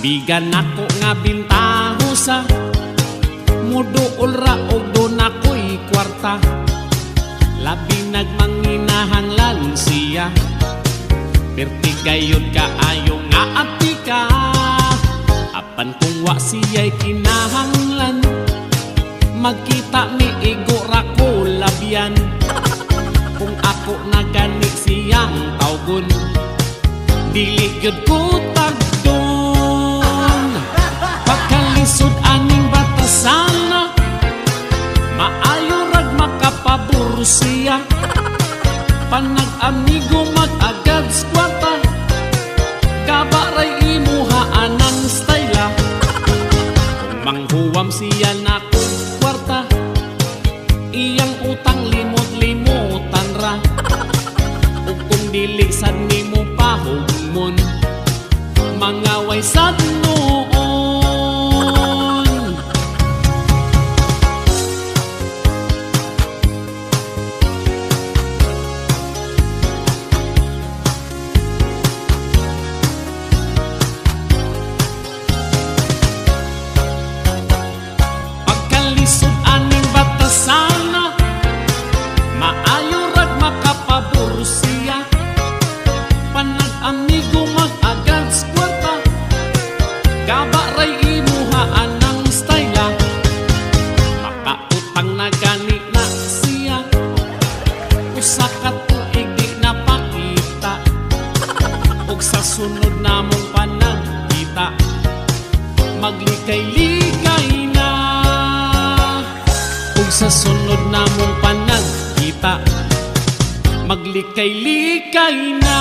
Bigan ako nga bintaho sa muduol ra og doon ako'y kwarta. Labi nagmanginahanglan siya, perti gayod kaayo nga ati ka. Apan kung wa siya'y kinahanglan, magkita ni igo ra ko labyan. Kung ako na gani siyang tawgon, dili gyud ko tagdon. Pagkalisod aning batasana, maayo rag makapabor siya. Panag-amigo mag-agad skwata, kabaray imuhaan ang styla. Kung manghuwam siya na kong kwarta, iyang utang limot-limutan ra. O kung dili sad nimo pahugmon, mangaway sad noon. Pagkalisod aning batasana, maayo rag makapabor siya. Panag-amigo mag-agad skwata, kabaray imuhaan ng styla. Makautang na gani na siya, usa ka tuig di napakita. Og sa sunod namong panagkita, maglikay-likay na. Og sa sunod namong panagkita, maglikay-likay na.